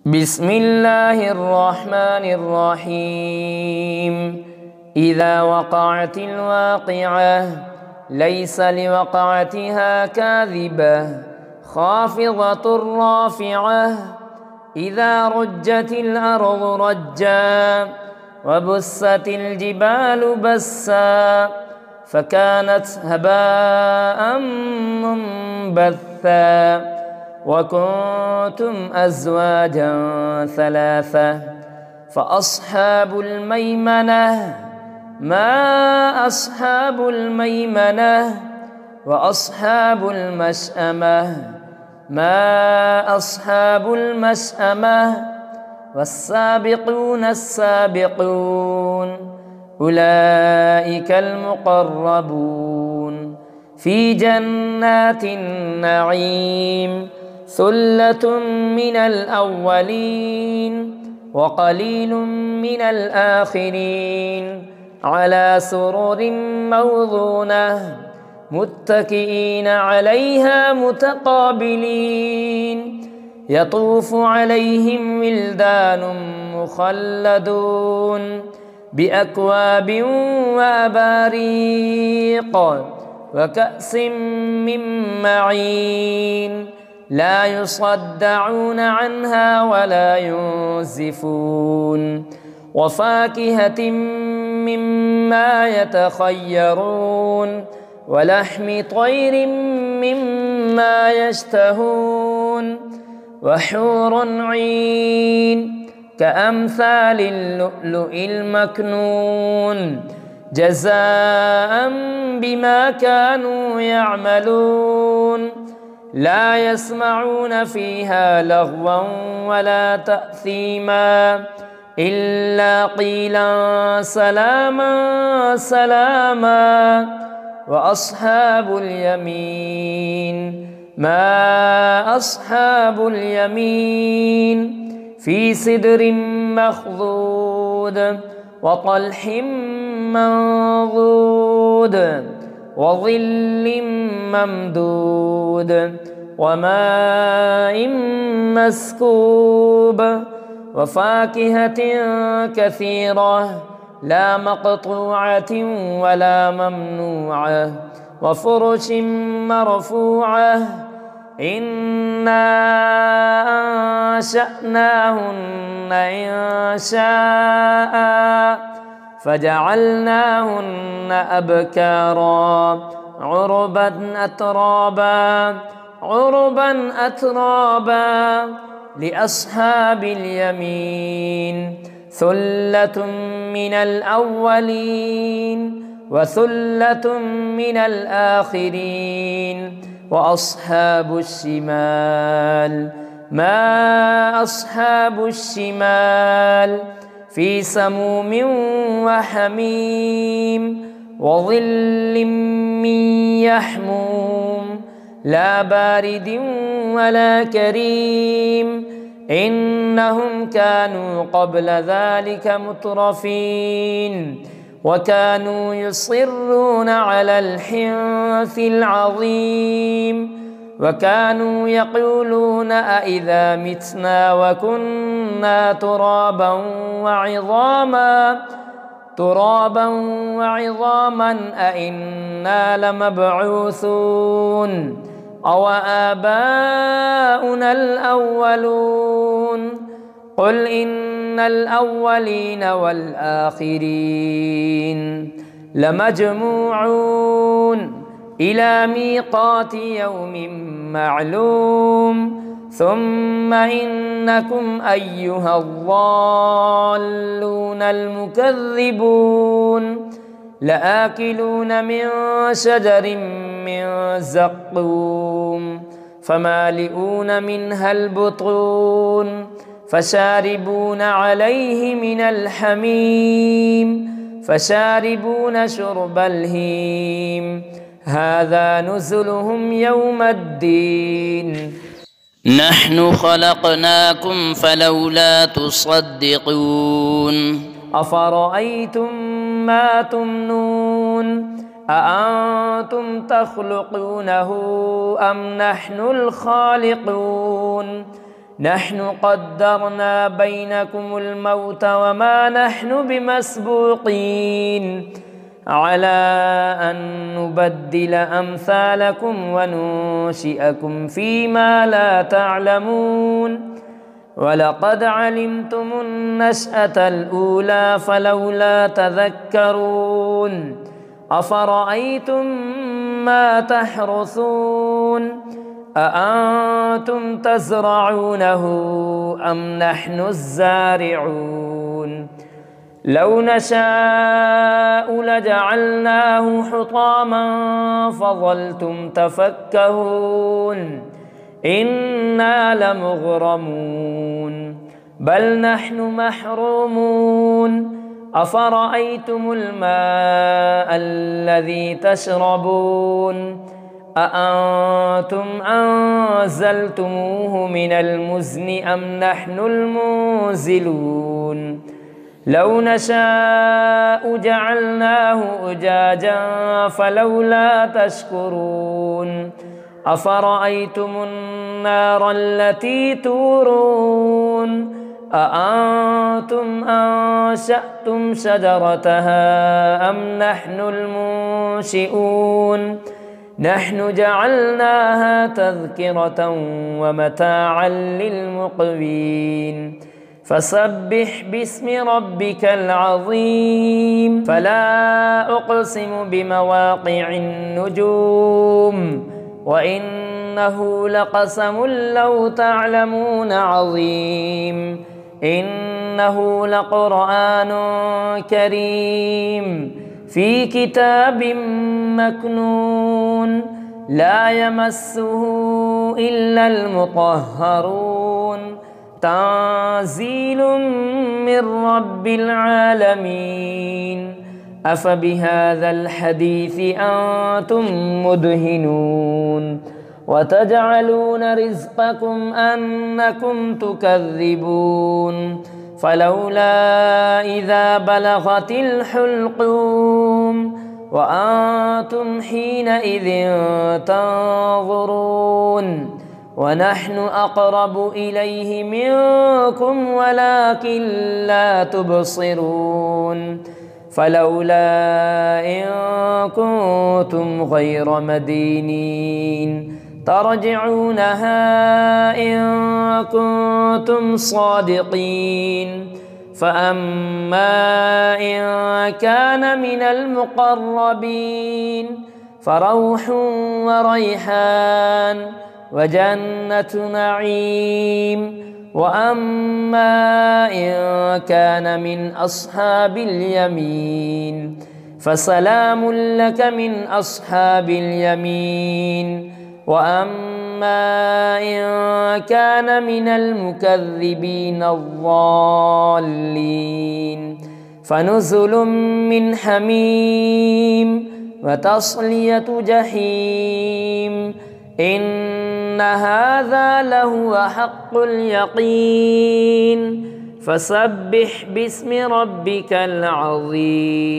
بسم الله الرحمن الرحيم. إذا وقعت الواقعة ليس لوقعتها كاذبة خافضة رافعة. إذا رجت الأرض رجا وبست الجبال بسا فكانت هباء منبثا وكنتم أزواجا ثلاثة فأصحاب الميمنة ما أصحاب الميمنة وأصحاب المشأمة ما أصحاب المشأمة والسابقون السابقون أولئك المقربون في جنات النعيم ثلة من الأولين وقليل من الآخرين على سرر موضونة متكئين عليها متقابلين يطوف عليهم ولدان مخلدون بأكواب وأباريق وكأس من معين لا يصدعون عنها ولا ينزفون وفاكهة مما يتخيرون ولحم طير مما يشتهون وحور عين كأمثال اللؤلؤ المكنون جزاء بما كانوا يعملون لا يسمعون فيها لغوا ولا تأثيما إلا قيلا سلاما سلاما. وأصحاب اليمين ما أصحاب اليمين في سدر مخضود وطلح منضود وظل ممدود وماء مسكوب وفاكهة كثيرة لا مقطوعة ولا ممنوعة وفرش مرفوعة إنا أنشأناهن إنشاء فجعلناهن أبكارا عربا أترابا لأصحاب اليمين ثلة من الأولين وثلة من الآخرين. وأصحاب الشمال ما أصحاب الشمال في سموم وحميم وظل من يحموم لا بارد ولا كريم إنهم كانوا قبل ذلك مترفين وكانوا يصرون على الحنث العظيم وكانوا يقولون أإذا متنا وكنا ترابا وعظاما أإنا لمبعوثون أو آباؤنا الأولون قل إن الأولين والآخرين لمجموعون إلى ميقات يوم معلوم ثم إنكم أيها الضالون المكذبون لآكلون من شجر من زقوم فمالئون منها البطون فشاربون عليه من الحميم فشاربون شرب الهيم هذا نزلهم يوم الدين. نحن خلقناكم فلولا تصدقون أفرأيتم ما تمنون أأنتم تخلقونه أم نحن الخالقون نحن قدرنا بينكم الموت وما نحن بمسبوقين على أن نبدل أمثالكم وننشئكم فيما لا تعلمون ولقد علمتم النشأة الأولى فلولا تذكرون أفرأيتم ما تحرثون أأنتم تزرعونه أم نحن الزارعون لو نشاء لجعلناه حطاما فظلتم تفكهون إنا لمغرمون بل نحن محرومون أفرأيتم الماء الذي تشربون أأنتم أنزلتموه من المزن أم نحن المنزلون لو نشاء جعلناه أجاجا فلولا تشكرون أفرأيتم النار التي تورون أأنتم أنشأتم شجرتها أم نحن المنشئون نحن جعلناها تذكرة ومتاعا للمقوين فسبح باسم ربك العظيم فلا أقسم بمواقع النجوم وإنه لقسم لو تعلمون عظيم إنه لقرآن كريم في كتاب مكنون لا يمسه إلا المطهرون تنزيل من رب العالمين أفبهذا الحديث أنتم مدهنون وتجعلون رزقكم أنكم تكذبون فلولا إذا بلغت الحلقوم وأنتم حينئذ تنظرون ونحن أقرب إليه منكم ولكن لا تبصرون فلولا إن كنتم غير مدينين ترجعونها إن كنتم صادقين فأما إن كان من المقربين فروح وريحان وجنة نعيم وأما إن كان من أصحاب اليمين فسلام لك من أصحاب اليمين وأما إن كان من المكذبين الضالين فنزل من حميم وتصلية جحيم إن هذا لهو حق اليقين فسبح باسم ربك العظيم